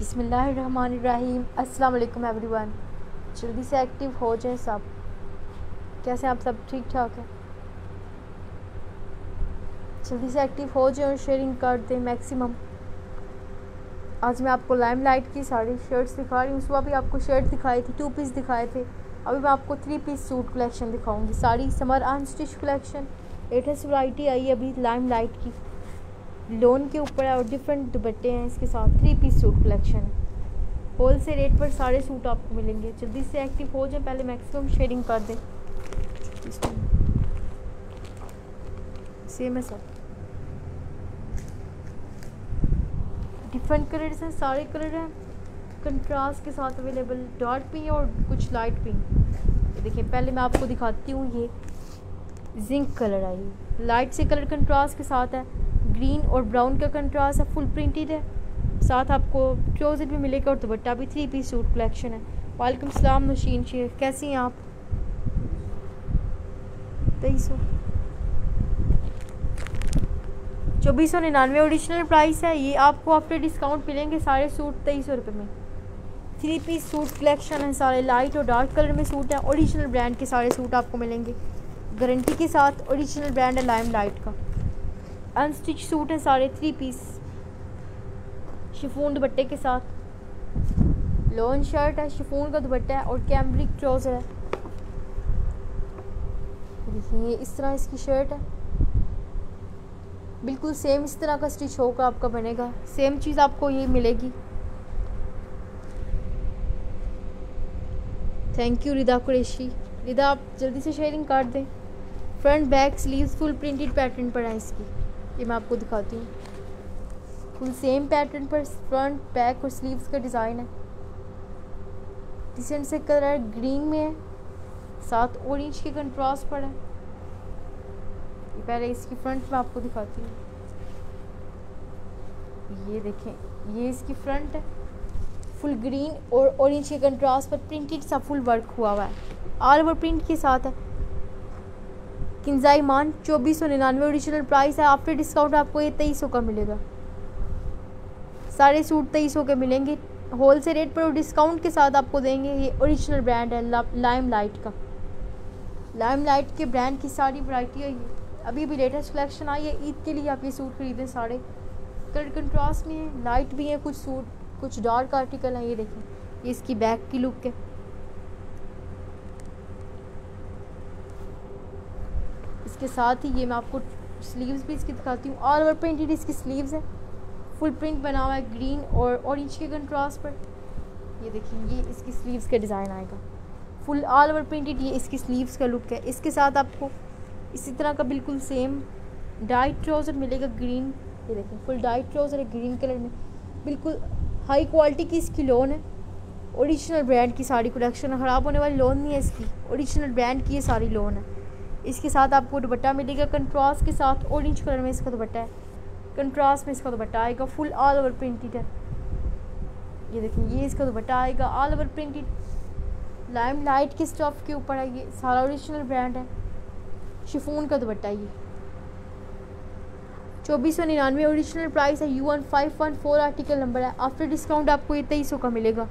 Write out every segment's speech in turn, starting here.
बिस्मिल्लाहिर्रहमानिर्रहीम। अस्सलाम वालेकुम एवरीवन। जल्दी से एक्टिव हो जाए सब। कैसे आप सब ठीक ठाक हैं? जल्दी से एक्टिव हो जाए और शेयरिंग कर दें मैक्सिमम। आज मैं आपको लाइम लाइट की सारी शर्ट्स दिखा रही हूँ। सुबह भी आपको शर्ट दिखाई थी, 2 पीस दिखाए थे। अभी मैं आपको 3 पीस सूट कलेक्शन दिखाऊंगी। सारी summer unstitch collection, latest variety आई है अभी लाइम लाइट की। लोन के ऊपर है और डिफरेंट दुपट्टे हैं इसके साथ। 3 पीस सूट कलेक्शन है। होल से रेट पर सारे सूट आपको मिलेंगे। जल्दी से एक्टिव हो जाए, पहले मैक्सिमम शेयरिंग कर दें। सेम है सर, डिफरेंट कलर्स हैं, सारे कलर हैं कंट्रास्ट के साथ अवेलेबल। डार्क पिंक और कुछ लाइट पिंक। देखिए पहले मैं आपको दिखाती हूँ। ये जिंक कलर है, ये लाइट से कलर कंट्रास्ट के साथ है। ग्रीन और ब्राउन का कंट्रास्ट है, फुल प्रिंटेड है। साथ आपको ट्राउज़र भी मिलेगा और दुपट्टा भी। 3 पीस सूट कलेक्शन है। वालेकुम सलाम नशीन शेख, कैसी हैं आप? 2499 ओरिजिनल प्राइस है। ये आपको आफ्टर डिस्काउंट मिलेंगे सारे सूट 2300 रुपये में। 3 पीस सूट कलेक्शन है, सारे लाइट और डार्क कलर में सूट है। ओरिजिनल ब्रांड के सारे सूट आपको मिलेंगे गारंटी के साथ। ओरिजिनल ब्रांड है लाइम लाइट का। अनस्टिच सूट है सारे 3 पीस, शिफॉन दुपट्टे के साथ। लॉन शर्ट है, शिफॉन का दुपट्टा है और कैम्ब्रिक ट्राउज़र है। देखिए इस तरह इसकी शर्ट है, बिल्कुल सेम इस तरह का स्टिच होगा आपका बनेगा। सेम चीज़ आपको ये मिलेगी। Thank you Rida Qureshi. रिदा आप जल्दी से शेयरिंग कर दें। Front back sleeves full printed pattern पर है इसकी। ये मैं आपको दिखाती हूँ। फुल सेम पैटर्न पर फ्रंट बैक और स्लीव्स का डिज़ाइन है। डिसेंट से कलर ग्रीन में है, साथ ऑरेंज के कंट्रास्ट पर है। ये पहले इसकी फ्रंट में आपको दिखाती हूँ। ये देखें, ये इसकी फ्रंट है, फुल ग्रीन और ऑरेंज के कंट्रास्ट पर प्रिंटेड सा फुल वर्क हुआ हुआ है। ऑल ओवर प्रिंट के साथ है। किंजाई मान 2499 ओरिजिनल प्राइस है। आफ्टर डिस्काउंट आपको ये 2300 का मिलेगा। सारे सूट 2300 के मिलेंगे होल से रेट पर और डिस्काउंट के साथ आपको देंगे। ये ओरिजिनल ब्रांड है लाइम लाइट का। लाइम लाइट के ब्रांड की सारी वैरायटी है। अभी भी लेटेस्ट कलेक्शन आई है। ईद के लिए आप ये सूट खरीदें। सारे कलर कंट्रास्ट में है, लाइट भी है कुछ सूट, कुछ डार्क आर्टिकल है। ये देखें, ये इसकी बैक की लुक है। इसके साथ ही ये मैं आपको स्लीव्स भी इसकी दिखाती हूँ। ऑल ओवर प्रिंटेड इसकी स्लीव्स है, फुल प्रिंट बना हुआ है ग्रीन और ऑरेंज के कंट्रास्ट पर। ये देखिए, ये इसकी स्लीव्स का डिज़ाइन आएगा। फुल ऑल ओवर प्रिंटेड ये इसकी स्लीव्स का लुक है। इसके साथ आपको इसी तरह का बिल्कुल सेम डाइट ट्राउज़र मिलेगा ग्रीन। ये देखें, फुल डाइट ट्राउज़र है ग्रीन कलर में। बिल्कुल हाई क्वालिटी की इसकी लोन है। ओरिजिनल ब्रांड की सारी कलेक्शन, ख़राब होने वाली लोन नहीं है इसकी। ओरिजिनल ब्रांड की ये सारी लोन है। इसके साथ आपको दुपट्टा मिलेगा कंट्रास्ट के साथ। ऑरेंज कलर में इसका दुपट्टा है, कंट्रास्ट में इसका दुपट्टा आएगा। फुल ऑल ओवर प्रिंटेड है। ये देखिए, ये इसका दुपट्टा आएगा all over printed. Lime light के स्टफ के ऊपर है। ये सारा ओरिजिनल ब्रांड है। शिफॉन का दुपट्टा ये 2499 ओरिजिनल प्राइस है। U1514 आर्टिकल नंबर है। आफ्टर डिस्काउंट आपको ये 2300 का मिलेगा।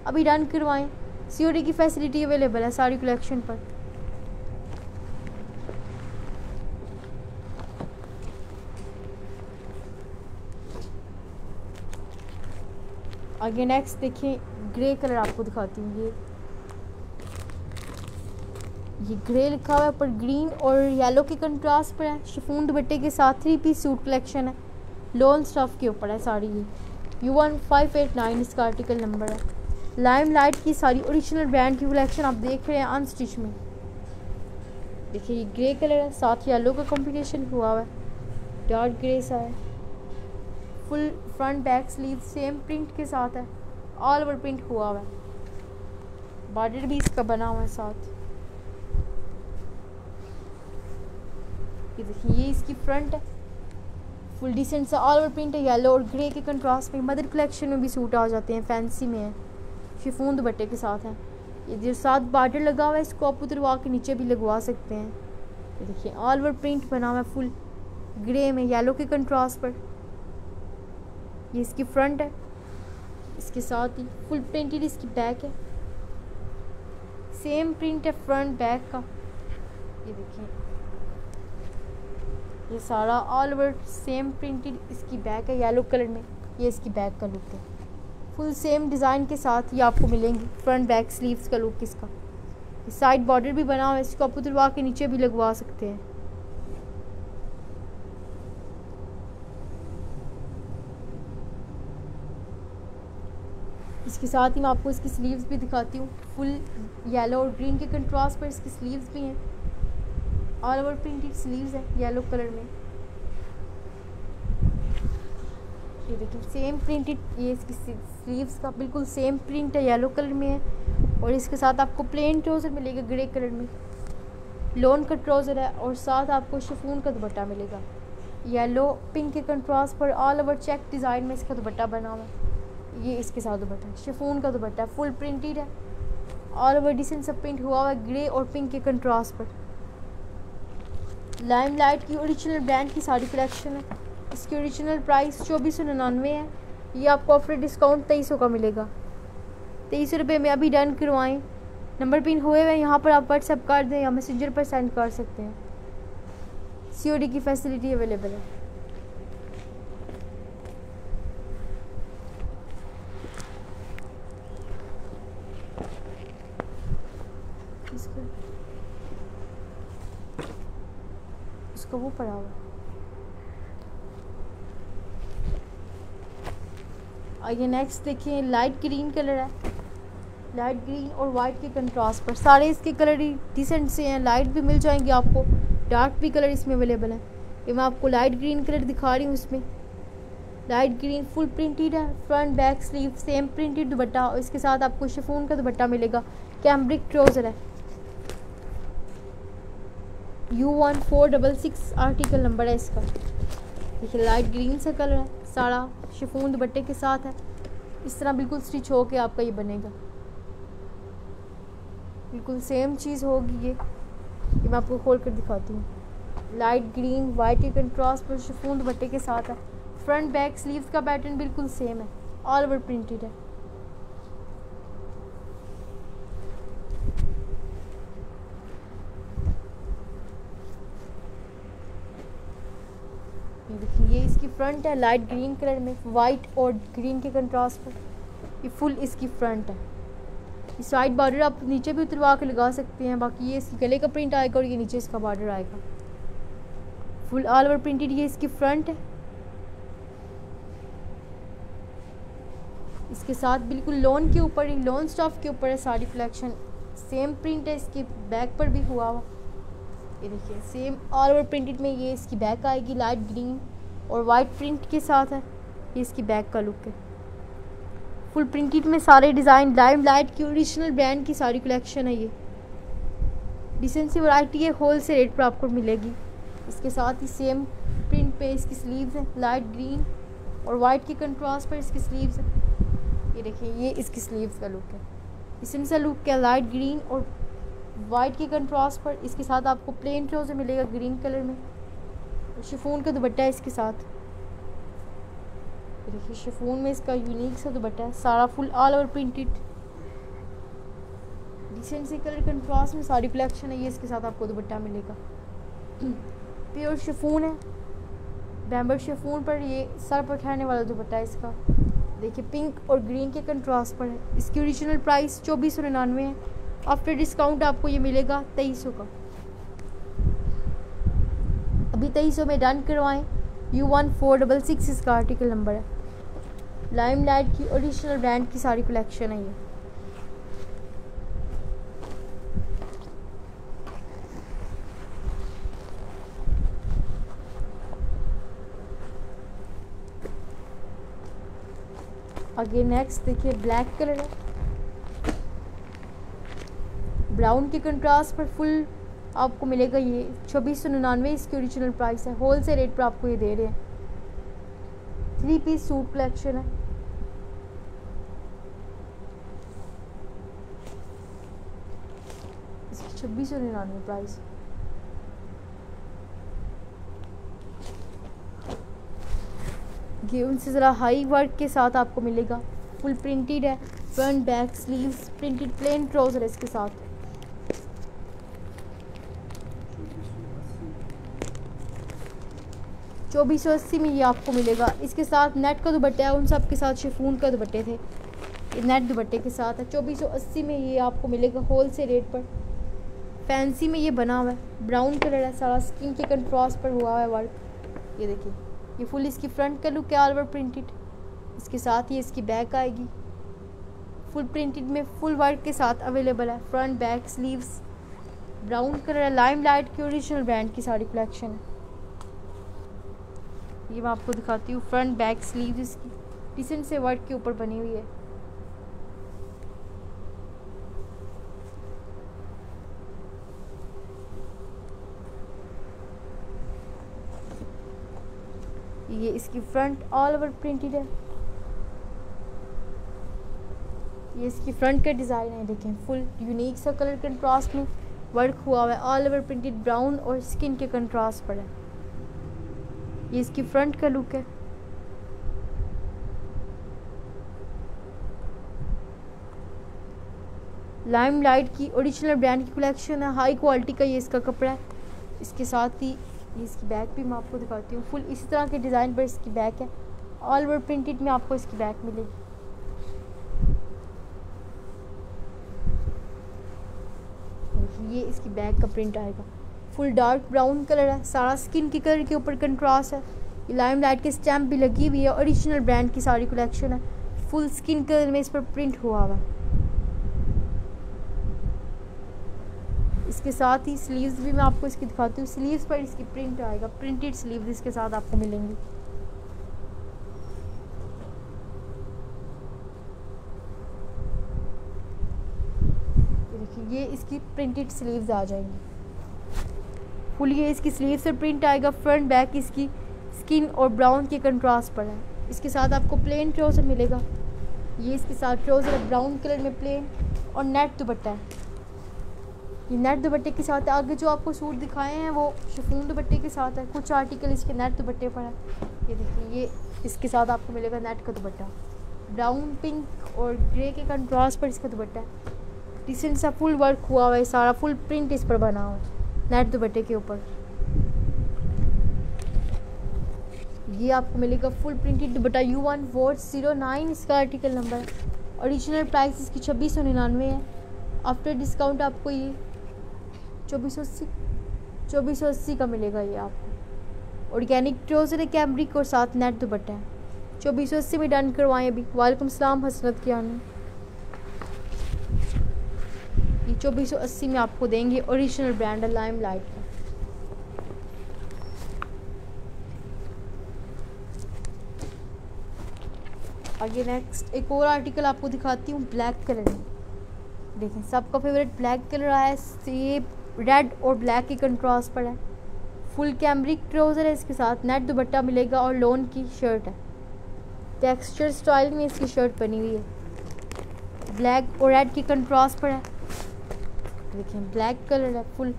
अभी डन करवाएं। सीओडी की फैसिलिटी अवेलेबल है सारी कलेक्शन पर। आगे नेक्स्ट देखिए, ग्रे कलर आपको दिखाती हूँ। ये ग्रे लिखा हुआ है पर ग्रीन और येलो के कंट्रास्ट पर है। शिफॉन दुपट्टे के साथ 3 पीस सूट कलेक्शन है। लोन स्टफ के ऊपर है सारी। ये U1589 इसका आर्टिकल नंबर है। लाइम लाइट की सारी ओरिजिनल ब्रांड की कलेक्शन आप देख रहे हैं अनस्टिच में। देखिए, ये ग्रे कलर है, साथ येलो का कॉम्बिनेशन हुआ हुआ है। डार्क ग्रे सा है। Full front back sleeve same print के साथ है। ऑल ओवर प्रिंट हुआ हुआ है। बॉर्डर भी इसका बना हुआ है साथ। ये देखिए, ये इसकी फ्रंट है। फुल डिसेंट सा ऑल ओवर प्रिंट है। येलो और ग्रे के कंट्रास्ट में मदर कलेक्शन में भी सूट आ जाते हैं, फैंसी में है। शिफॉन दुपट्टे के साथ है। ये जो साथ बॉर्डर लगा हुआ है, इसको आप उतरवा के नीचे भी लगवा सकते हैं। ये देखिए, ऑल ओवर प्रिंट बना हुआ है फुल ग्रे में येलो के कंट्रास्ट पर। ये इसकी फ्रंट है। इसके साथ ही फुल प्रिंटेड इसकी बैक है, सेम प्रिंट है फ्रंट बैक का। ये देखिए ये सारा ऑल ओवर सेम प्रिंटेड इसकी बैक है येलो कलर में। ये इसकी बैक का लुक है, फुल सेम डिज़ाइन के साथ ये आपको मिलेंगी फ्रंट बैक स्लीव्स का लुक इसका। साइड बॉर्डर भी बना हुआ है, इसको आप उतरवा के नीचे भी लगवा सकते हैं। इसके साथ ही मैं आपको इसकी स्लीव्स भी दिखाती हूँ। फुल येलो और ग्रीन के कंट्रास्ट पर इसकी स्लीव्स भी हैं, ऑल ओवर प्रिंटेड स्लीव्स है येलो कलर में। ये देखिए सेम प्रिंटेड, ये इसकी स्लीव्स का बिल्कुल सेम प्रिंट है, येलो कलर में है। और इसके साथ आपको प्लेन ट्राउज़र मिलेगा ग्रे कलर में, लोन का ट्राउज़र है। और साथ आपको शिफॉन का दुपट्टा मिलेगा, येलो पिंक के कंट्रास्ट पर ऑल ओवर चेक डिज़ाइन में इसका दुपट्टा बना हुआ है। ये इसके साथ दुपट्टा है, शिफॉन का दुपट्टा है, फुल प्रिंटेड है, ऑल ओवर डिसेंट सब प्रिंट हुआ हुआ है ग्रे और पिंक के कंट्रास्ट पर। लाइमलाइट की ओरिजिनल ब्रांड की सारी कलेक्शन है। इसकी ओरिजिनल प्राइस 2499 है, ये आपको आफ्टर डिस्काउंट 2300 का मिलेगा। 2300 रुपये में अभी डन करवाएं। नंबर पिन हुए हुए यहाँ पर आप व्हाट्सएप कर दें या मैसेंजर पर सेंड कर सकते हैं। COD की फैसिलिटी अवेलेबल है। इसका वो पड़ा हुआ। आइए नेक्स्ट देखिए, लाइट ग्रीन कलर है, लाइट ग्रीन और वाइट के कंट्रास्ट पर। सारे इसके कलर ही डिसेंट से हैं, लाइट भी मिल जाएंगे आपको, डार्क भी कलर इसमें अवेलेबल है। ये मैं आपको लाइट ग्रीन कलर दिखा रही हूँ। इसमें लाइट ग्रीन फुल प्रिंटेड है, front back sleeve same printed दुपट्टा, और इसके साथ आपको शिफॉन का दुपट्टा मिलेगा, कैम्ब्रिक ट्राउज़र है। U1466 आर्टिकल नंबर है इसका। देखिए लाइट ग्रीन सा कलर है, सारा शिफॉन दुपट्टे के साथ है। इस तरह बिल्कुल स्टिच हो के आपका ये बनेगा, बिल्कुल सेम चीज़ होगी। ये मैं आपको खोल कर दिखाती हूँ। लाइट ग्रीन वाइट के कंट्रास्ट पर शिफॉन दुपट्टे के साथ है। फ्रंट बैक स्लीव्स का पैटर्न बिल्कुल सेम है, ऑल ओवर प्रिंटेड है। देखिए ये इसकी फ्रंट है, लाइट ग्रीन कलर में वाइट और ग्रीन के कंट्रास्ट पर। ये फुल इसकी फ्रंट है। साइड बॉर्डर आप नीचे भी उतरवा के लगा सकते हैं। बाकी ये इसके गले का प्रिंट आएगा और ये नीचे इसका बॉर्डर आएगा, फुल ऑल ओवर प्रिंटेड। ये इसकी फ्रंट है, इसके साथ बिल्कुल लोन के ऊपर, लोन स्टफ के ऊपर है सारी कलेक्शन। सेम प्रिंट है इसके बैक पर भी हुआ हुआ। ये देखिए सेम ऑल ओवर प्रिंटेड में ये इसकी बैक आएगी, लाइट ग्रीन और वाइट प्रिंट के साथ है। ये इसकी बैक का लुक है, फुल प्रिंटेड में सारे डिज़ाइन। लाइमलाइट की ओरिजिनल ब्रांड की सारी कलेक्शन है। ये डिसेंट सी वैरायटी है, होल से रेट पर आपको मिलेगी। इसके साथ ही सेम प्रिंट पे इसकी स्लीव्स हैं, लाइट ग्रीन और वाइट के कंट्रास्ट पर इसकी स्लीव्स हैं। ये देखिए ये इसकी स्लीव्स का लुक है, डिसेंट सा लुक है, लाइट ग्रीन और वाइट के कंट्रास्ट पर। इसके साथ आपको प्लेन ट्राउज़र मिलेगा ग्रीन कलर में, शिफॉन का दुपट्टा है इसके साथ। देखिए शिफॉन में इसका यूनिक सा दुपट्टा है, सारा full all over printed, decent सी कलर कंट्रास्ट में सारी कलेक्शन है। ये इसके साथ आपको दुपट्टा मिलेगा, प्योर शिफॉन है, बैम्बर शिफॉन पर ये सर पर ठहरने वाला दुपट्टा है इसका। देखिए पिंक और ग्रीन के कंट्रास्ट पर है। इसकी ओरिजिनल प्राइस 2499 है, आफ्टर डिस्काउंट आपको ये मिलेगा 2300 का। अभी 2300 में डन करवाएं। U1466 इसका आर्टिकल नंबर है। लाइमलाइट की ओरिजिनल ब्रांड की सारी कलेक्शन है ये। आगे नेक्स्ट देखिए ब्लैक कलर है, ब्राउन के कंट्रास्ट पर फुल आपको मिलेगा। ये 2699 इसकी ओरिजिनल प्राइस है, होल से रेट पर आपको ये दे रहे हैं। 3 पीस सूट कलेक्शन है। इसकी 2699 प्राइस। ये उनसे ज़रा हाई वर्क के साथ आपको मिलेगा, फुल प्रिंटेड है, front back sleeves printed, plane trouser है इसके साथ। 2480 में ये आपको मिलेगा। इसके साथ नेट का दुपट्टा है, उन सब के साथ शिफॉन का दुपट्टे थे, ये नेट दुपट्टे के साथ है। 2480 में ये आपको मिलेगा होल से रेट पर। फैंसी में ये बना हुआ है, ब्राउन कलर है, सारा स्किन के कंट्रास्ट पर हुआ है वर्क। ये देखिए, ये फुल इसकी फ्रंट का लुक है, ऑल ओवर प्रिंटेड। इसके साथ ये इसकी बैक आएगी, फुल प्रिंटेड में फुल वर्क के साथ अवेलेबल है। Front back sleeves brown colour है, लाइम लाइट की ओरिजिनल ब्रांड की सारी कलेक्शन है। ये मैं आपको दिखाती हूँ, फ्रंट बैक स्लीव्स इसकी डिसेंट से वर्क के ऊपर बनी हुई है। ये इसकी फ्रंट ऑल ओवर प्रिंटेड है, ये इसकी फ्रंट का डिज़ाइन है। देखें, फुल यूनिक सा कलर कंट्रास्ट में वर्क हुआ हुआ है, ऑल ओवर प्रिंटेड ब्राउन और स्किन के कंट्रास्ट पर है। ये इसकी फ्रंट का लुक है। लाइम लाइट की ओरिजिनल ब्रांड की कलेक्शन है, हाई क्वालिटी का ये इसका कपड़ा है। इसके साथ ही ये इसकी बैक भी मैं आपको दिखाती हूँ, फुल इसी तरह के डिज़ाइन पर इसकी बैक है, ऑल ओवर प्रिंटेड में आपको इसकी बैक मिलेगी। ये इसकी बैक का प्रिंट आएगा, फुल डार्क ब्राउन कलर है, सारा स्किन के कलर के ऊपर कंट्रास्ट है। ये लाइम लाइट के स्टैम्प भी लगी हुई है, ओरिजिनल ब्रांड की सारी कलेक्शन है, फुल स्किन कलर में इस पर प्रिंट हुआ हुआ है। इसके साथ ही स्लीव्स भी मैं आपको इसकी दिखाती हूँ, स्लीव्स पर इसकी प्रिंट आएगा, प्रिंटेड स्लीव्स इसके साथ आपको मिलेंगी। ये इसकी प्रिंटेड स्लीव्स आ जाएंगी, फुल ये इसकी स्लीव्स पर प्रिंट आएगा। फ्रंट बैक इसकी स्किन और ब्राउन के कंट्रास्ट पर है। इसके साथ आपको प्लेन ट्राउज़र मिलेगा, ये इसके साथ ट्राउज़र है ब्राउन कलर में प्लेन, और नेट दुपट्टा है। ये नेट दुपट्टे के साथ है। आगे जो आपको सूट दिखाए हैं वो शिफॉन दुपट्टे के साथ है, कुछ आर्टिकल इसके नेट दुपट्टे पर है। ये देखिए, ये इसके साथ आपको मिलेगा नेट का दुपट्टा, ब्राउन पिंक और ग्रे के कंट्रास्ट पर इसका दुपट्टा है। डिसेंट सा फुल वर्क हुआ हुआ है, सारा फुल प्रिंट इस पर बना हुआ है नेट दुपट्टे के ऊपर। ये आपको मिलेगा फुल प्रिंटेड दुपट्टा, U1409 इसका आर्टिकल नंबर है। ओरिजिनल प्राइस इसकी 2699 है, आफ्टर डिस्काउंट आपको ये 2480 का मिलेगा। ये आपको ऑर्गेनिक ट्राउज़र है, कैमरिक और साथ नेट दुपट्टा है। 2480 में डन करवाएं अभी। वालेकुम सलाम हसरत की आने। ये 2480 में आपको देंगे, ओरिजिनल ब्रांड है लाइम लाइट का। आगे नेक्स्ट एक और आर्टिकल आपको दिखाती हूँ, ब्लैक कलर में। देखें, सबका फेवरेट ब्लैक कलर आया है, सेब रेड और ब्लैक के कंट्रास्ट पर है। फुल कैमरिक ट्राउज़र है, इसके साथ नेट दुपट्टा मिलेगा और लोन की शर्ट है। टेक्सचर स्टाइल में इसकी शर्ट बनी हुई है, ब्लैक और रेड की कंट्रास्ट पर है। देखिए, ब्लैक कलर है, फुल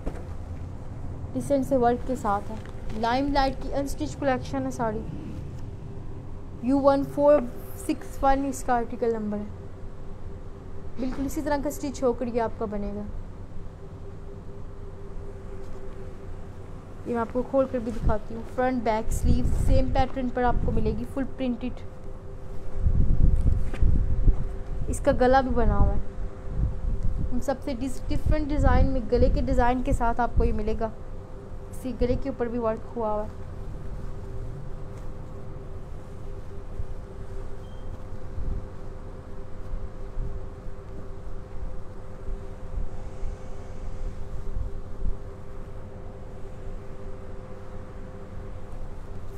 डिसेंट से वर्क के साथ है। लाइम लाइट की अनस्टिच कलेक्शन है साड़ी। U1461 इसका आर्टिकल नंबर है। बिल्कुल इसी तरह का स्टिच होकर ये आपका बनेगा। ये मैं आपको खोल कर भी दिखाती हूँ। Front back sleeve same pattern पर आपको मिलेगी, फुल प्रिंटेड। इसका गला भी बना हुआ है, उन सबसे डिफरेंट डिज़ाइन में गले के डिज़ाइन के साथ आपको ये मिलेगा। इसी गले के ऊपर भी वर्क हुआ हुआ है।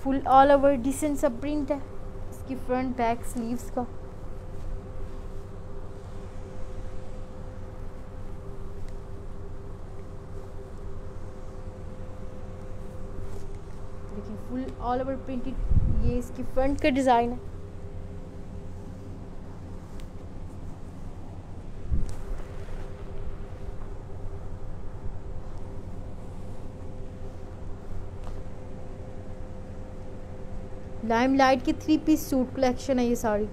फुल ऑल ओवर डिसेंट सा प्रिंट है इसकी फ्रंट बैक स्लीव्स का। देखिए, फुल ऑल ओवर प्रिंटेड ये इसकी फ्रंट का डिज़ाइन है। लाइम लाइट की 3 पीस सूट कलेक्शन है ये साड़ी।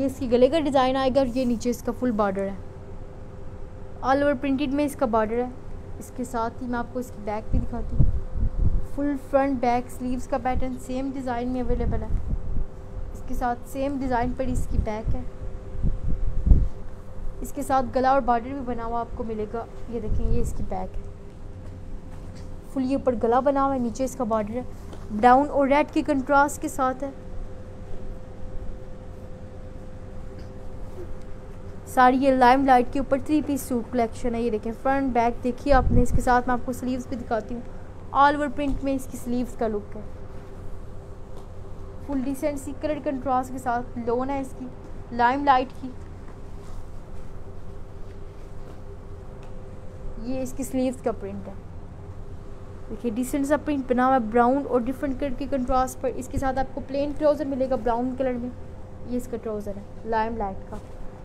ये इसकी गले का डिज़ाइन आएगा और ये नीचे इसका फुल बॉर्डर है, ऑल ओवर प्रिंटेड में इसका बॉर्डर है। इसके साथ ही मैं आपको इसकी बैक भी दिखाती हूँ। फुल फ्रंट बैक स्लीव्स का पैटर्न सेम डिज़ाइन में अवेलेबल है। इसके साथ सेम डिज़ाइन पर इसकी बैक है। इसके साथ गला और बॉर्डर भी बना हुआ आपको मिलेगा। ये देखें, ये इसकी बैक है। फुल ये ऊपर गला बना हुआ है, नीचे इसका बॉर्डर है, ब्राउन और रेड के कंट्रास्ट के साथ है। साड़ी ये लाइम लाइट के ऊपर 3 पीस सूट कलेक्शन है। ये देखें फ्रंट बैक देखिए आपने। इसके साथ मैं आपको स्लीव्स भी दिखाती हूँ। ऑल ओवर प्रिंट में इसकी स्लीव्स का लुक है। फुल डिसेंट सी कलर कंट्रास्ट के साथ लोन है इसकी लाइम लाइट की। ये इसकी स्लीव्स का प्रिंट है। देखिए डिसेंट सा प्रिंट बना हुआ है ब्राउन और डिफरेंट कलर के कंट्रास्ट पर। इसके साथ आपको प्लेन ट्राउज़र मिलेगा ब्राउन कलर में। ये इसका ट्राउज़र है लाइम लाइट का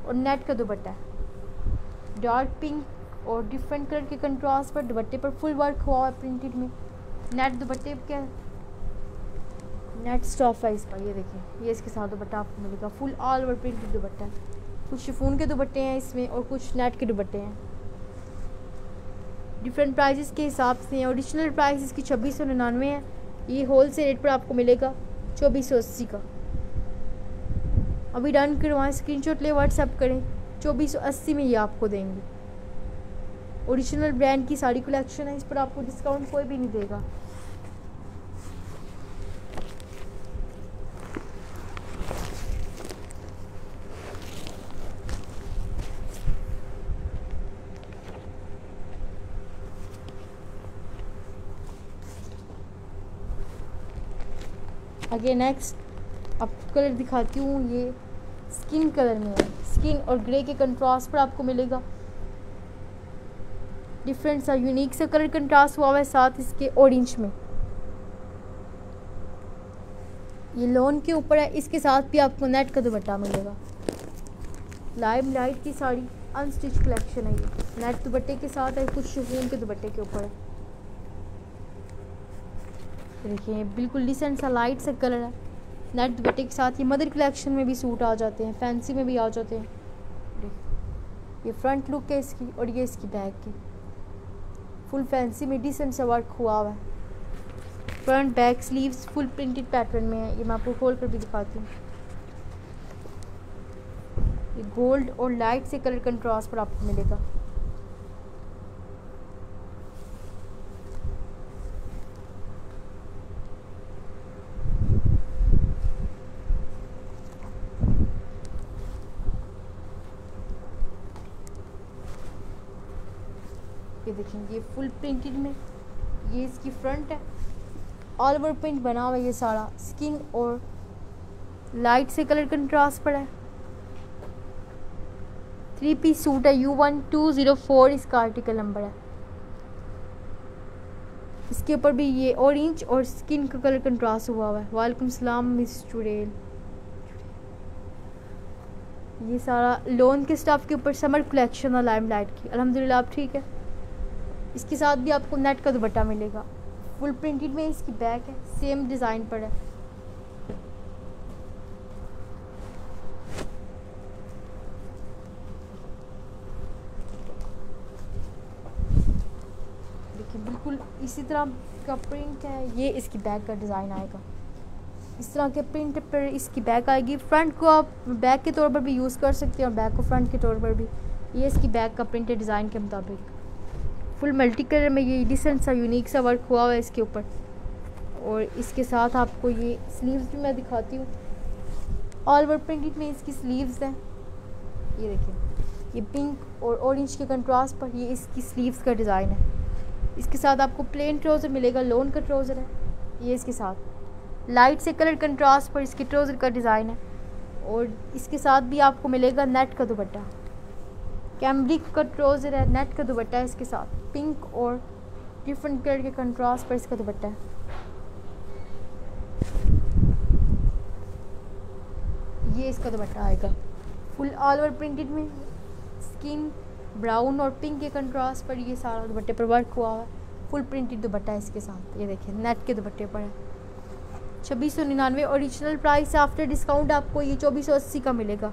और नेट का दुपट्टा है डार्क पिंक और डिफरेंट कलर के कंट्रास्ट पर। दुपट्टे पर फुल वर्क हुआ है प्रिंटेड में। नेट दुपट्टे क्या नेट स्टफ है इसका। ये देखिए ये इसके साथ दुपट्टा आपको मिलेगा। फुल ऑल ओवर प्रिंटेड दुपट्टा है। कुछ शिफॉन के दुपट्टे हैं इसमें और कुछ नेट के दुपट्टे हैं। डिफरेंट प्राइजेस के हिसाब से ओरिजिनल प्राइस इसकी 2699 है। ये होल सेल रेट पर आपको मिलेगा 2480 का। अभी डन करवाएं, स्क्रीनशॉट ले व्हाट्सएप करें। 2480 में ये आपको देंगे। ओरिजिनल ब्रांड की साड़ी कलेक्शन है, इस पर आपको डिस्काउंट कोई भी नहीं देगा। आगे नेक्स्ट आपको कलर दिखाती हूँ। ये स्किन कलर में है। स्किन और ग्रे के कंट्रास्ट पर आपको मिलेगा। डिफरेंट सा यूनिक सा कलर कंट्रास्ट हुआ है साथ इसके ऑरेंज में। ये लोन के ऊपर है। इसके साथ भी आपको नेट का दुपट्टा मिलेगा। लाइम लाइट की साड़ी अनस्टिच कलेक्शन है। ये नेट दुपट्टे के साथ है, कुछ शिफॉन के दुपट्टे के ऊपर है। देखिए बिल्कुल डिसेंट सा लाइट सा कलर है। नेट दुपट्टे के साथ ये मदर कलेक्शन में भी सूट आ जाते हैं, फैंसी में भी आ जाते हैं। ये फ्रंट लुक है इसकी और ये इसकी बैक की। फुल फैंसी में डिसेंट सा वर्क हुआ है। Front back sleeves full printed pattern में है। ये मैं आपको खोल कर भी दिखाती हूँ। ये गोल्ड और लाइट से कलर कंट्रास्ट पर आपको मिलेगा। ये देखेंगे ये फुल प्रिंटेड में। ये इसकी फ्रंट है। ऑल ओवर प्रिंट बना हुआ है ये सारा। स्किन और लाइट से कलर कंट्रास्ट पर है। 3 पीस सूट है। U1204 इसका आर्टिकल नंबर है। इसके ऊपर भी ये ऑरेंज और स्किन का कलर कंट्रास्ट हुआ है। वालेकुम सलाम मिस चुड़ैल। ये सारा लोन के स्टफ के ऊपर समर कलेक्शन है लाइम लाइट की। अल्हम्दुलिल्लाह आप ठीक है। इसके साथ भी आपको नेट का दुपट्टा मिलेगा। फुल प्रिंटेड में इसकी बैक है, सेम डिज़ाइन पर है। देखिए बिल्कुल इसी तरह का प्रिंट है। ये इसकी बैक का डिज़ाइन आएगा। इस तरह के प्रिंट पर इसकी बैक आएगी। फ्रंट को आप बैक के तौर पर भी यूज़ कर सकते हैं और बैक को फ्रंट के तौर पर भी। ये इसकी बैक का प्रिंट है डिज़ाइन के मुताबिक। फुल मल्टी कलर में ये डिसेंट सा यूनिक सा वर्क हुआ है इसके ऊपर। और इसके साथ आपको ये स्लीव्स भी मैं दिखाती हूँ। ऑल ओवर प्रिंटेड में इसकी स्लीव्स हैं। ये देखिए ये पिंक और ऑरेंज के कंट्रास्ट पर ये इसकी स्लीव्स का डिज़ाइन है। इसके साथ आपको प्लेन ट्राउज़र मिलेगा। लोन का ट्राउज़र है ये। इसके साथ लाइट से कलर कंट्रास्ट पर इसके ट्राउज़र का डिज़ाइन है। और इसके साथ भी आपको मिलेगा नेट का दुपट्टा। कैमरिक का ट्राउज़र है, नेट का दुपट्टा है इसके साथ। पिंक और डिफरेंट कलर के कंट्रास्ट पर इसका दुपट्टा है। ये इसका दुपट्टा आएगा फुल ऑल ओवर प्रिंटेड में। स्किन ब्राउन और पिंक के कंट्रास्ट पर ये सारा दुपट्टे पर वर्क हुआ है। फुल प्रिंटेड दुपट्टा है इसके साथ। ये देखिए नेट के दुपट्टे पर है। 2699 ओरिजिनल प्राइस आफ्टर डिस्काउंट आपको ये 2480 का मिलेगा।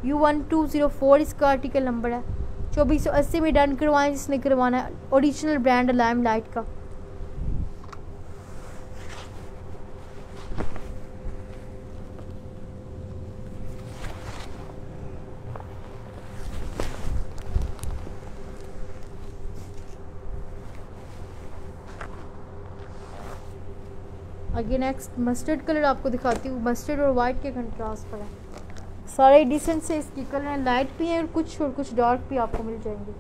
U1204 इसका आर्टिकल नंबर है। 2480 में डन करवाएं जिसने करवाना है। ओरिजिनल ब्रांड लाइम लाइट का। आगे नेक्स्ट मस्टर्ड कलर आपको दिखाती हूँ। मस्टर्ड और वाइट के कंट्रास्ट पर है। सारे डिसेंट से इसकी कलर हैं, लाइट भी हैं और कुछ डार्क भी आपको मिल जाएंगे।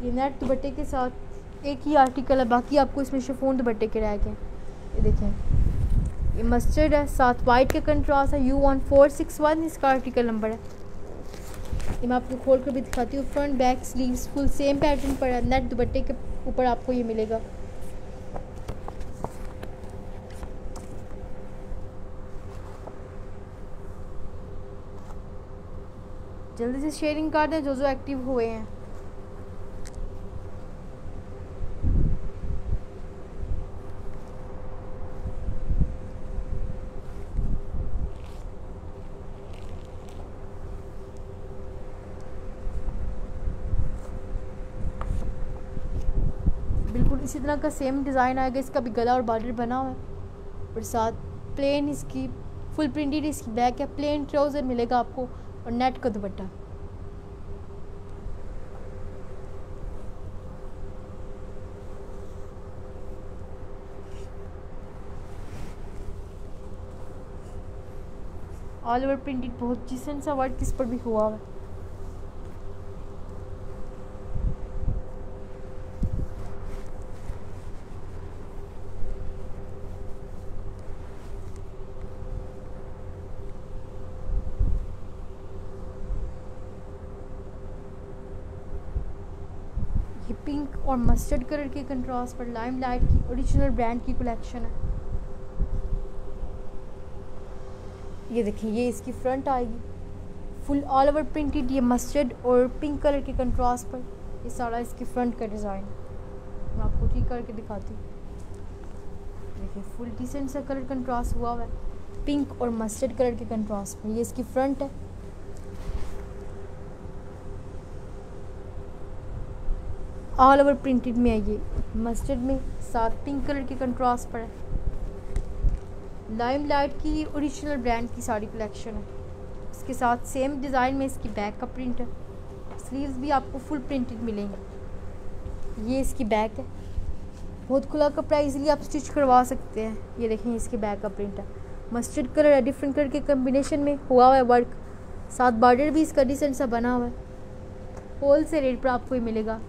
ये नेट दुपट्टे के साथ एक ही आर्टिकल है, बाकी आपको इसमें शिफॉन दुपट्टे के रह गए। ये देखें, ये मस्टर्ड है, साथ वाइट का कंट्रास्ट है। U1461 इसका आर्टिकल नंबर है। ये मैं आपको खोल कर भी दिखाती हूँ। Front back sleeves full same pattern पर है। नेट दुपट्टे के ऊपर आपको ये मिलेगा। जल्दी से शेयरिंग कर दें जो एक्टिव हुए हैं। बिल्कुल इसी तरह का सेम डिज़ाइन आएगा। इसका भी गला और बॉर्डर बना हुआ है और साथ प्लेन इसकी फुल प्रिंटेड इसकी बैक है। प्लेन ट्राउज़र मिलेगा आपको और नेट का दुपट्टा। ऑल ओवर प्रिंटेड बहुत डिसेंट सा वर्क इस पर भी हुआ है। ये पिंक और मस्टर्ड कलर के कंट्रास्ट पर लाइम लाइट की ओरिजिनल ब्रांड की कलेक्शन है। ये देखिए, ये इसकी फ्रंट आएगी फुल ऑल ओवर प्रिंटेड। ये मस्टर्ड और पिंक कलर के कंट्रास्ट पर ये सारा इसकी फ्रंट का डिज़ाइन है। मैं आपको ठीक करके दिखाती हूँ। देखिए, फुल डिसेंट सा कलर कंट्रास्ट हुआ है पिंक और मस्टर्ड कलर के कंट्रास्ट पर। ये इसकी फ्रंट है। ऑल ओवर प्रिंटेड में है। ये मस्टर्ड में साथ पिंक कलर के कंट्रास्ट पर है। लाइम लाइट की ओरिजिनल ब्रांड की साड़ी कलेक्शन है। इसके साथ सेम डिज़ाइन में इसकी बैक का प्रिंट है। स्लीव्स भी आपको फुल प्रिंटेड मिलेंगे। ये इसकी बैक है। बहुत खुला कपड़ा इजीली आप स्टिच करवा सकते हैं। ये देखें, इसके बैक का प्रिंट है। मस्टर्ड कलर है, डिफरेंट कलर के कम्बिनेशन में हुआ हुआ है वर्क। साथ बॉर्डर भी इसका डिसेंट सा बना हुआ है। होल से रेट पर आपको ये मिलेगा।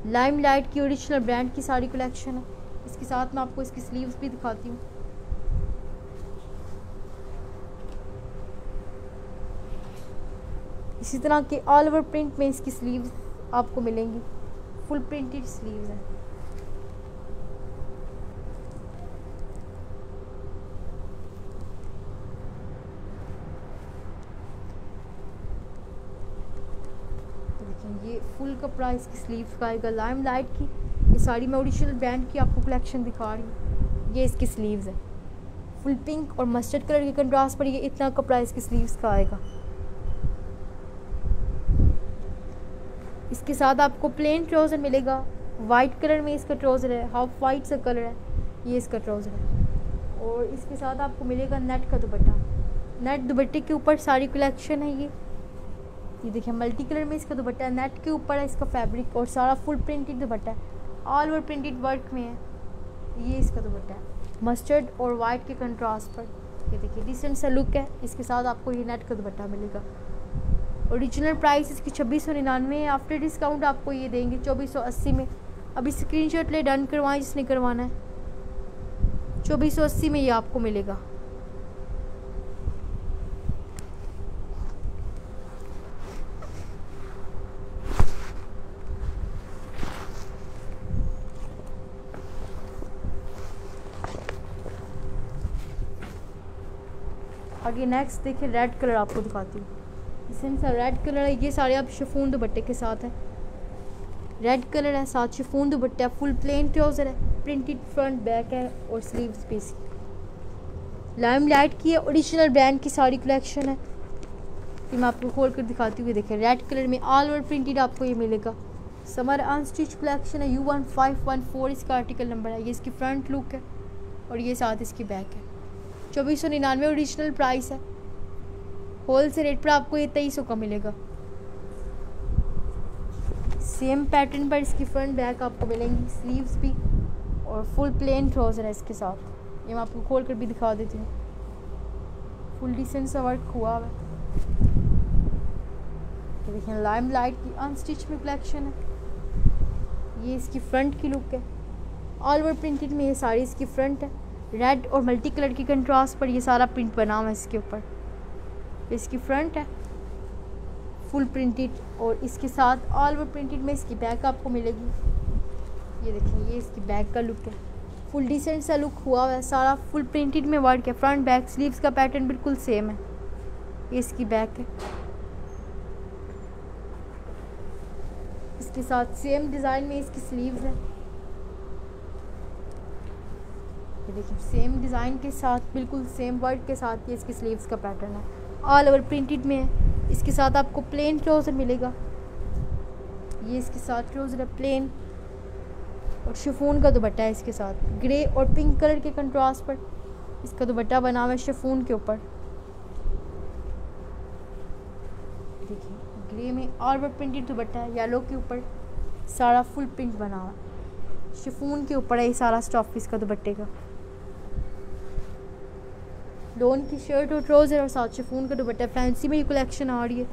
लाइम लाइट की ओरिजिनल ब्रांड की साड़ी कलेक्शन है। इसके साथ मैं आपको इसकी स्लीव्स भी दिखाती हूँ। इसी तरह के ऑल ओवर प्रिंट में इसकी स्लीव्स आपको मिलेंगी। फुल प्रिंटेड स्लीव्स हैं। ये फुल कपड़ा इसकी स्लीव्स का आएगा लाइम लाइट की। ये साड़ी मैं ओरिजिनल ब्रांड की आपको कलेक्शन दिखा रही हूँ। ये इसकी स्लीव्स है फुल पिंक और मस्टर्ड कलर के कंट्रास्ट पर। ये इतना कपड़ा इसकी स्लीव्स का आएगा। इसके साथ आपको प्लेन ट्राउज़र मिलेगा। वाइट कलर में इसका ट्राउज़र है, हाफ वाइट सा कलर है। ये इसका ट्राउज़र है और इसके साथ आपको मिलेगा नेट का दुपट्टा। नेट दुपट्टे के ऊपर सारी कलेक्शन है। ये देखिए, मल्टी कलर में इसका दुपट्टा है। नेट के ऊपर है इसका फैब्रिक और सारा फुल प्रिंटेड दुपट्टा है। ऑल ओवर प्रिंटेड वर्क में है। ये इसका दुपट्टा है मस्टर्ड और वाइट के कंट्रास्ट पर। ये देखिए, डिसेंट सा लुक है। इसके साथ आपको ये नेट का दुपट्टा मिलेगा। ओरिजिनल प्राइस इसकी 2699 है। आफ्टर डिस्काउंट आपको ये देंगे 2480 में। अभी स्क्रीनशॉट ले डन करवाएं जिसने करवाना है। 2480 में ये आपको मिलेगा। आगे नेक्स्ट देखिए, रेड कलर आपको दिखाती हूँ। डिसेंट सा रेड कलर है। ये सारे आप शिफॉन दुपट्टे के साथ है। रेड कलर है, साथ शिफॉन दुपट्टा, फुल प्लेन ट्राउज़र है, प्रिंटेड फ्रंट बैक है और स्लीव्स पे लाइमलाइट की है, ओरिजिनल ब्रांड की सारी कलेक्शन है। फिर मैं आपको खोल कर दिखाती हूँ। देखिए रेड कलर में ऑल ओवर प्रिंटेड आपको ये मिलेगा। समर अनस्टिच कलेक्शन है, U1514 इसका आर्टिकल नंबर है। ये इसकी फ्रंट लुक है और ये साथ इसकी बैक है। 2499 ओरिजिनल प्राइस है। होल से रेट पर आपको ये 2300 का मिलेगा। सेम पैटर्न पर इसकी फ्रंट बैक आपको मिलेंगी, स्लीव्स भी और फुल प्लेन ट्राउज़र है इसके साथ। ये मैं आपको खोल कर भी दिखा देती हूँ। फुल डिसेंट सा वर्क हुआ है। देखिए लाइमलाइट की अनस्टिच में कलेक्शन है। ये इसकी फ्रंट की लुक है। ऑल ओवर प्रिंटेड में ये साड़ी इसकी फ्रंट है। रेड और मल्टी कलर की कंट्रास्ट पर ये सारा प्रिंट बना हुआ है इसके ऊपर। इसकी फ्रंट है फुल प्रिंटेड और इसके साथ ऑल ओवर प्रिंटेड में इसकी बैक आपको मिलेगी। ये देखिए ये इसकी बैक का लुक है। फुल डिसेंट सा लुक हुआ है। सारा फुल प्रिंटेड में वर्क है। फ्रंट बैक स्लीव्स का पैटर्न बिल्कुल सेम है। ये इसकी बैक है। इसके साथ सेम डिज़ाइन में इसकी स्लीव्स है। ये देखिए सेम डिज़ाइन के साथ बिल्कुल सेम वर्क के साथ ये इसकी स्लीव्स का पैटर्न है। ऑल ओवर प्रिंटेड में है। इसके साथ आपको प्लेन ट्राउज़र मिलेगा। ये इसके साथ ट्राउज़र है प्लेन और शिफॉन का दुपट्टा है इसके साथ। ग्रे और पिंक कलर के कंट्रास्ट पर इसका दुपट्टा बना हुआ है शिफॉन के ऊपर। देखिए ग्रे में ऑल ओवर प्रिंटेड दुपट्टा है। येलो के ऊपर सारा फुल प्रिंट बना हुआ है। शिफॉन के ऊपर है ये सारा स्टफ इसका दुपट्टे का। लोन की शर्ट और ट्राउज़र और साथ शिफॉन का दुपट्टा। फैंसी में ये कलेक्शन आ रही है।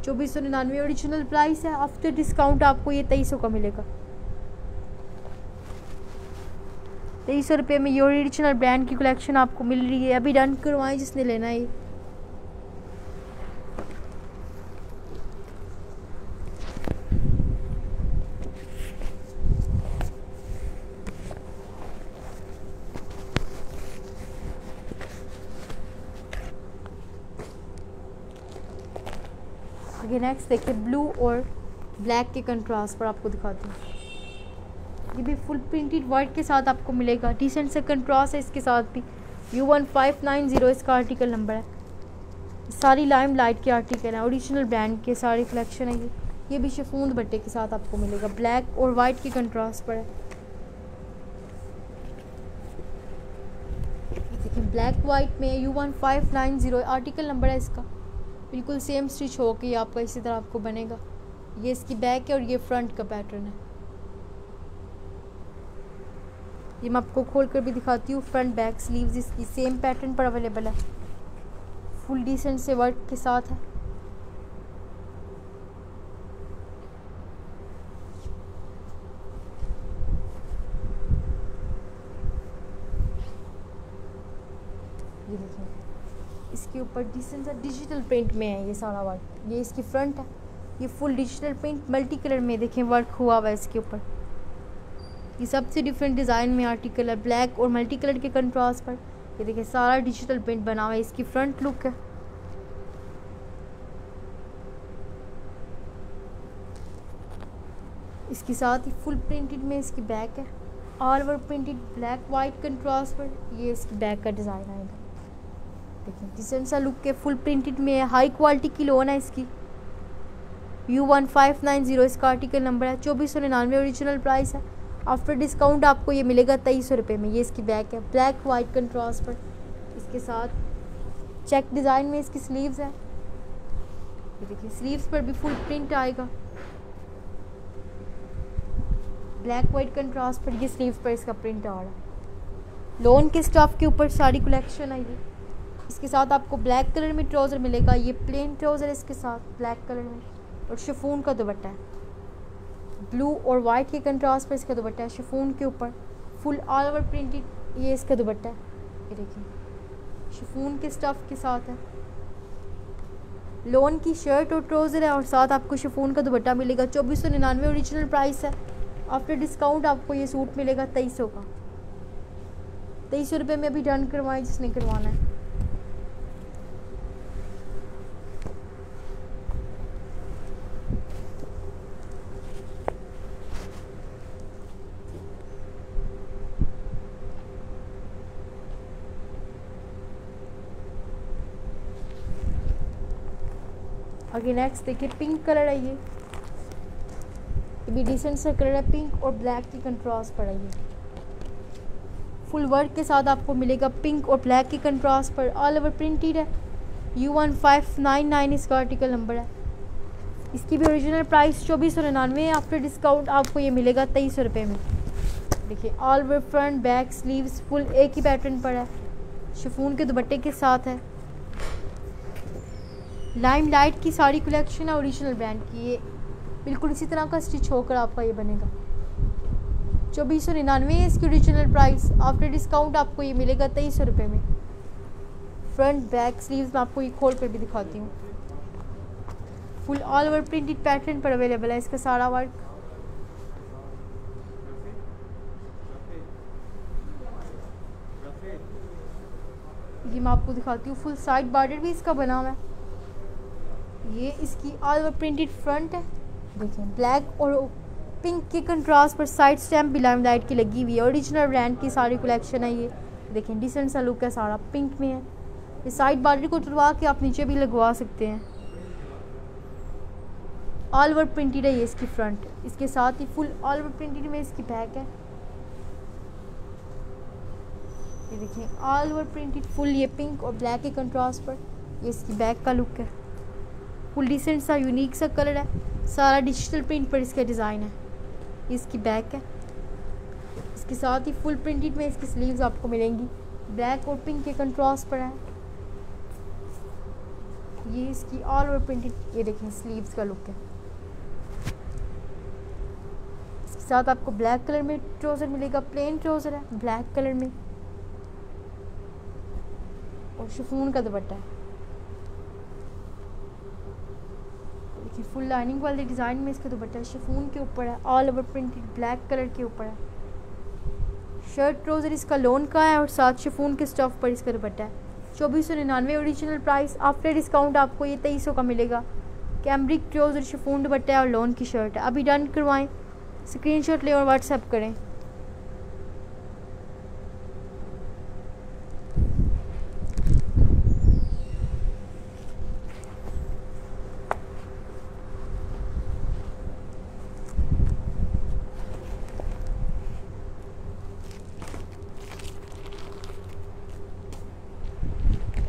2499 ओरिजिनल प्राइस है। आफ्टर डिस्काउंट आपको ये 2300 का मिलेगा। 2300 रुपये में ये ओरिजिनल ब्रांड की कलेक्शन आपको मिल रही है। अभी डन करवाएं जिसने लेना है। ये नेक्स्ट देखिए ब्लू और ब्लैक के कंट्रास्ट पर आपको दिखाती हूँ। ये भी फुल प्रिंटेड वर्क के साथ आपको मिलेगा। डिसेंट से कंट्रास्ट है इसके साथ भी। U1590 इसका आर्टिकल नंबर है। सारी लाइमलाइट के आर्टिकल हैं। ओरिजिनल ब्रांड के सारे कलेक्शन है। ये भी शिफॉन दुपट्टे के साथ आपको मिलेगा। ब्लैक और वाइट के कंट्रास्ट पर है। देखिए ब्लैक वाइट में U1590 आर्टिकल नंबर है इसका। बिल्कुल सेम स्टिच हो के आपका इसी तरह आपको बनेगा। ये इसकी बैक है और ये फ्रंट का पैटर्न है। ये मैं आपको खोल कर भी दिखाती हूँ। फ्रंट बैक स्लीव्स इसकी सेम पैटर्न पर अवेलेबल है। फुल डिसेंट से वर्क के साथ है। ये देखिए इसके ऊपर डिसेंट सा डिजिटल प्रिंट में है ये सारा वर्क। ये इसकी फ्रंट है। ये full digital print multi colour में देखें वर्क हुआ हुआ है इसके ऊपर। ये सबसे डिफरेंट डिज़ाइन में आर्टिकल है। ब्लैक और मल्टी कलर के कंट्रास्ट पर ये देखिए सारा डिजिटल प्रिंट बना हुआ है। इसकी फ्रंट लुक है। इसके साथ ही फुल प्रिंटेड में इसकी बैक है। All over printed black white contrast पर ये इसकी बैक का डिज़ाइन आएगा। देखिए डिसेंट सा लुक के फुल प्रिंटेड में है। हाई क्वालिटी की लोन है इसकी। U1590 इसका आर्टिकल नंबर है। 2499 ओरिजिनल प्राइस है। आफ्टर डिस्काउंट आपको ये मिलेगा 2300 रुपये में। ये इसकी बैक है ब्लैक वाइट कंट्रास्ट पर। इसके साथ चेक डिज़ाइन में इसकी स्लीव्स है। ये देखिए स्लीव्स पर भी फुल प्रिंट आएगा। ब्लैक वाइट कंट्रास्ट पर ये स्लीव्स पर इसका प्रिंट आ रहा है। लोन के स्टफ के ऊपर सारी कलेक्शन है ये। इसके साथ आपको ब्लैक कलर में ट्राउज़र मिलेगा। ये प्लेन ट्राउज़र है इसके साथ ब्लैक कलर में और शिफॉन का दुपट्टा है। ब्लू और वाइट के कंट्रास्ट पर इसका दुपट्टा है। शिफॉन के ऊपर फुल ऑल ओवर प्रिंटेड ये इसका दुपट्टा है। ये देखिए शिफॉन के स्टफ के साथ है। लोन की शर्ट और ट्राउज़र है और साथ आपको शिफॉन का दुपट्टा मिलेगा। 2499 ओरिजिनल प्राइस है। आफ्टर डिस्काउंट आपको ये सूट मिलेगा 2300 का। 2300 रुपये में अभी डन करवाएं जिसने करवाना है। आगे नेक्स्ट देखिए पिंक कलर है, ये भी डिसेंट सा कलर है, पिंक और ब्लैक की कंट्रास्ट पर है। ये फुल वर्क के साथ आपको मिलेगा, पिंक और ब्लैक की कंट्रास्ट पर, ऑल ओवर प्रिंटेड है। U1599 इसका आर्टिकल नंबर है। इसकी भी ओरिजिनल प्राइस 2499 है, आफ्टर डिस्काउंट आपको ये मिलेगा 2300 रुपये में। देखिए all over front back sleeves full एक ही पैटर्न पर है, शिफॉन के दुपट्टे के साथ है। लाइम लाइट की साड़ी कलेक्शन है ओरिजिनल ब्रांड की, ये बिल्कुल इसी तरह का स्टिच होकर आपका ये बनेगा। 2499 है इसकी ओरिजिनल प्राइस, आफ्टर डिस्काउंट आपको ये मिलेगा 2300 रुपये में। फ्रंट बैक स्लीव्स मैं आपको ये खोल कर भी दिखाती हूँ। Full all over printed pattern पर अवेलेबल है इसका सारा वर्क। ये मैं आपको दिखाती हूँ, फुल साइड बॉर्डर भी इसका बना हुआ है। ये इसकी ऑल ओवर प्रिंटेड फ्रंट है, देखिए ब्लैक और पिंक के कंट्रास्ट पर साइड स्टैम्प भी लाइम लाइट की लगी हुई है। ओरिजिनल ब्रांड की सारी कलेक्शन है। ये देखें डिसेंट सा लुक है, सारा पिंक में है। ये साइड बॉर्डर को तुड़वा के आप नीचे भी लगवा सकते हैं। ऑल ओवर प्रिंटेड है ये इसकी फ्रंट, इसके साथ ही फुल ऑल ओवर प्रिंटेड में इसकी बैक है। ये देखिए ऑल ओवर प्रिंटेड फुल ये पिंक और ब्लैक के कंट्रास्ट पर ये इसकी बैक का लुक है। फुल डिसेंट सा यूनिक सा कलर है, सारा डिजिटल प्रिंट पर इसका डिज़ाइन है। इसकी बैक है, इसके साथ ही फुल प्रिंटेड में इसकी स्लीव्स आपको मिलेंगी, ब्लैक और पिंक के कंट्रास्ट पर है। ये इसकी ऑल ओवर प्रिंटेड, ये देखें स्लीव्स का लुक है। इसके साथ आपको ब्लैक कलर में ट्राउज़र मिलेगा, प्लेन ट्राउज़र है ब्लैक कलर में, और शिफॉन का दुपट्टा है। देखिए फुल लाइनिंग वाले डिज़ाइन में इसका दुपट्टा शिफॉन के ऊपर है, all over printed black colour के ऊपर है। शर्ट ट्राउज़र इसका लोन का है और साथ शिफॉन के स्टफ पर इसका दुपट्टा है। 2499 ओरिजिनल प्राइस, आफ्टर डिस्काउंट आपको ये 2300 का मिलेगा। कैमरिक ट्राउज़र शिफॉन दुपट्टा है और लोन की शर्ट है। अभी डन करवाएं, स्क्रीनशॉट लें और व्हाट्सएप करें।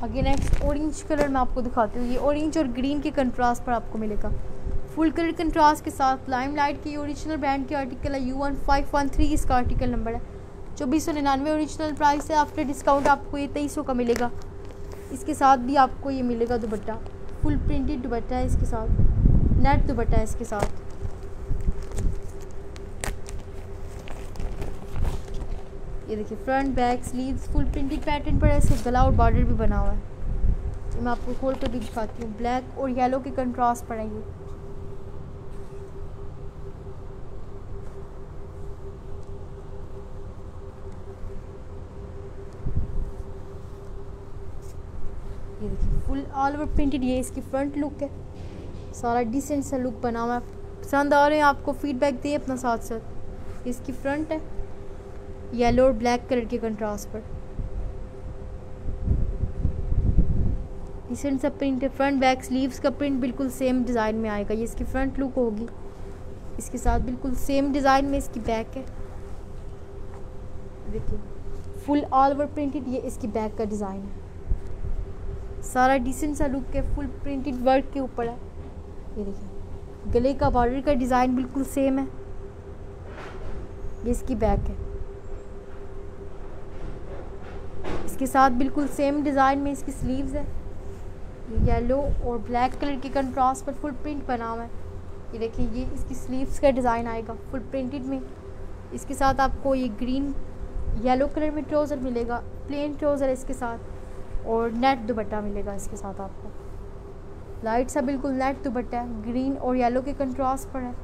आगे नेक्स्ट ऑरेंज कलर मैं आपको दिखाती हूँ। ये ऑरेंज और ग्रीन के कंट्रास्ट पर आपको मिलेगा, फुल कलर कंट्रास्ट के साथ। लाइम लाइट की ओरिजिनल ब्रांड के आर्टिकल है, U1513 इसका आर्टिकल नंबर है। 2499 ओरिजिनल प्राइस है, आफ्टर डिस्काउंट आपको ये 2300 का मिलेगा। इसके साथ भी आपको ये मिलेगा दुपट्टा, फुल प्रिंटेड दुपट्टा है इसके साथ, नेट दुपट्टा है इसके साथ। ये देखिए front back sleeves full printed pattern पर है, इसके गला और बॉर्डर भी बना हुआ है। ये मैं आपको खोल कर भी दिखाती हूँ, ब्लैक और येलो के कंट्रास्ट पर है ये। ये देखिए फुल ऑल ओवर प्रिंटेड, ये इसकी फ्रंट लुक है, सारा डिसेंट सा लुक बना हुआ है। पसंद आ रहे हैं आपको फीडबैक दिए अपना साथ साथ। इसकी फ्रंट है येलो और ब्लैक कलर के कंट्रास्ट पर, डिसेंट सा प्रिंट है। फ्रंट बैक स्लीव्स का प्रिंट बिल्कुल सेम डिज़ाइन में आएगा। ये इसकी फ्रंट लुक होगी, इसके साथ बिल्कुल सेम डिज़ाइन में इसकी बैक है। देखिए फुल ऑल ओवर प्रिंटेड, ये इसकी बैक का डिज़ाइन है, सारा डिसेंट सा लुक है, फुल प्रिंटेड वर्क के ऊपर है। ये देखिए गले का बॉर्डर का डिज़ाइन बिल्कुल सेम है, ये इसकी बैक है। इसके साथ बिल्कुल सेम डिज़ाइन में इसकी स्लीव्स है, येलो और ब्लैक कलर के कंट्रास्ट पर फुल प्रिंट बना हुआ है। ये देखिए ये इसकी स्लीव्स का डिज़ाइन आएगा फुल प्रिंटेड में। इसके साथ आपको ये ग्रीन येलो कलर में ट्राउज़र मिलेगा, प्लेन ट्राउज़र है इसके साथ, और नेट दुपट्टा मिलेगा इसके साथ आपको। लाइट सा बिल्कुल नेट दुपट्टा है, ग्रीन और येलो के कंट्रास्ट पर है।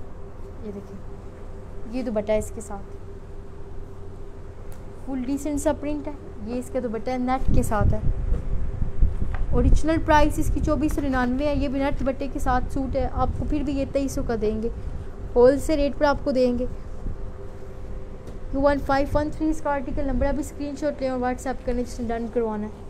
ये देखिए ये दुपट्टा है इसके साथ, फुल डिसेंट सा प्रिंट है। ये इसका दुपट्टा नेट के साथ है। ओरिजिनल प्राइस इसकी 2499 है। ये भी नेट दुपट्टे के साथ सूट है, आपको फिर भी ये 2300 का देंगे, होल से रेट पर आपको देंगे। 1513 इसका आर्टिकल नंबर। अभी स्क्रीनशॉट लें और व्हाट्सएप करने जिसने डन करवाना है।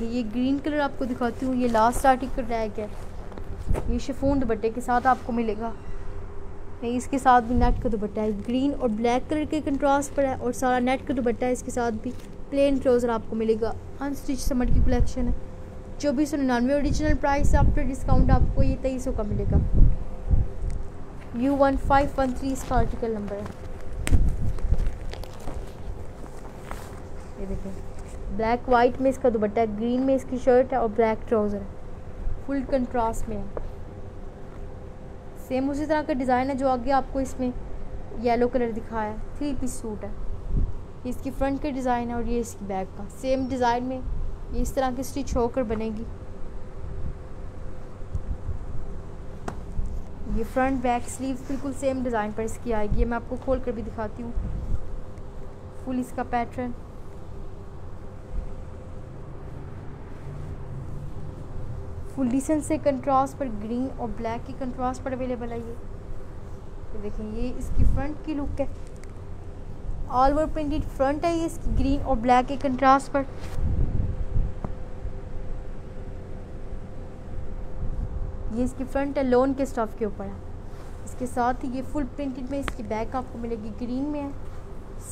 देखिए ये ग्रीन कलर आपको दिखाती हूँ, ये लास्ट आर्टिकल रह गया। ये शिफॉन दुपट्टे के साथ आपको मिलेगा, नहीं इसके साथ भी नेट का दुपट्टा है, ग्रीन और ब्लैक कलर के कंट्रास्ट पर है और सारा नेट का दुपट्टा है। इसके साथ भी प्लेन ट्राउज़र आपको मिलेगा। अनस्टिच समर की कलेक्शन है। 2499 ओरिजिनल प्राइस, आफ्टर डिस्काउंट आपको ये 2300 का मिलेगा। U1513 इसका आर्टिकल नंबर है। ये देखिए ब्लैक वाइट में इसका दुपट्टा है, ग्रीन में इसकी शर्ट है और ब्लैक ट्राउज़र है, फुल कंट्रास्ट में है। सेम उसी तरह का डिज़ाइन है जो आगे आपको इसमें येलो कलर दिखाया है। 3 पीस सूट है। ये इसकी फ्रंट का डिज़ाइन है और ये इसकी बैक का। सेम डिज़ाइन में ये इस तरह की स्टिच होकर बनेगी। ये फ्रंट बैक स्लीव्स बिल्कुल सेम डिज़ाइन पर इसकी आएगी। ये मैं आपको खोल कर भी दिखाती हूँ। फुल इसका पैटर्न, फुल डिसेंट से कंट्रास्ट पर ग्रीन और ब्लैक की कंट्रास्ट पर अवेलेबल है। ये देखिए ये इसकी फ्रंट की लुक है। ऑल ओवर प्रिंटेड फ्रंट है ये इसकी ग्रीन और ब्लैक के कंट्रास्ट पर। ये इसकी फ्रंट है, लोन के स्टफ के ऊपर है। इसके साथ ही ये फुल प्रिंटेड में इसकी बैक आपको मिलेगी, ग्रीन में है,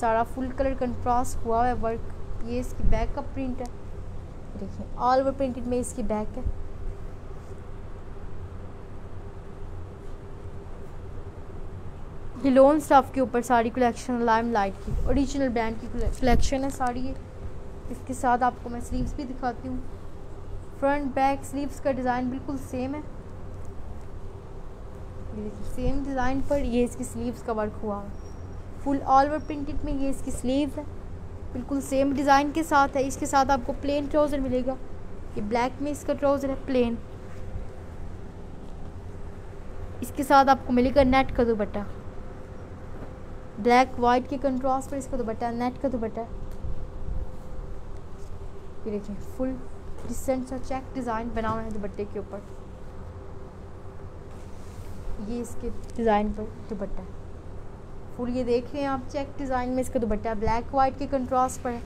सारा फुल कलर कंट्रास्ट हुआ है वर्क। ये इसकी बैक का प्रिंट है। देखिए ऑल ओवर प्रिंटेड में इसकी बैक है। ये लोन स्टफ के ऊपर साड़ी कलेक्शन लाइम लाइट की ओरिजिनल ब्रांड की कलेक्शन है साड़ी ये। इसके साथ आपको मैं स्लीव्स भी दिखाती हूँ। फ्रंट बैक स्लीव्स का डिज़ाइन बिल्कुल सेम है। सेम डिज़ाइन पर ये इसकी स्लीव्स का वर्क हुआ है। फुल ऑल ओवर प्रिंटेड में ये इसकी स्लीव्स है, बिल्कुल सेम डिज़ाइन के साथ है। इसके साथ आपको प्लेन ट्राउज़र मिलेगा। ये ब्लैक में इसका ट्राउज़र है प्लेन। इसके साथ आपको मिलेगा नेट का दुपट्टा, ब्लैक वाइट के कंट्रास्ट पर इसका दुपट्टा, नेट का दुपट्टा। ये देखिए फुल डिसेंट सा चेक डिज़ाइन बना हुआ है दुपट्टे के ऊपर। ये इसके डिज़ाइन पर दुपट्टा है फुल। ये देख रहे हैं आप चेक डिज़ाइन में इसका दुपट्टा ब्लैक वाइट के कंट्रास्ट पर है।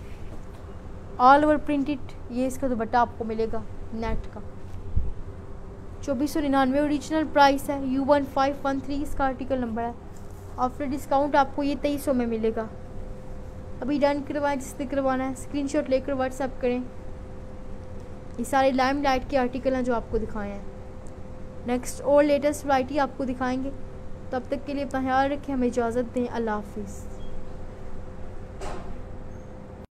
ऑल ओवर प्रिंटेड ये इसका दुपट्टा आपको मिलेगा नेट का। 2499 ओरिजिनल प्राइस है। U1513 इसका आर्टिकल नंबर है। आफ्टर डिस्काउंट आपको ये 2300 में मिलेगा। अभी डन करवाएं जिसने करवाना है, स्क्रीनशॉट लेकर व्हाट्सएप करें। ये सारे लाइम लाइट के आर्टिकल हैं जो आपको दिखाए हैं। नेक्स्ट और लेटेस्ट वैरायटी आपको दिखाएंगे। तब तक के लिए अपना ख्याल रखें, हमें इजाज़त दें। अल्लाह हाफिज़।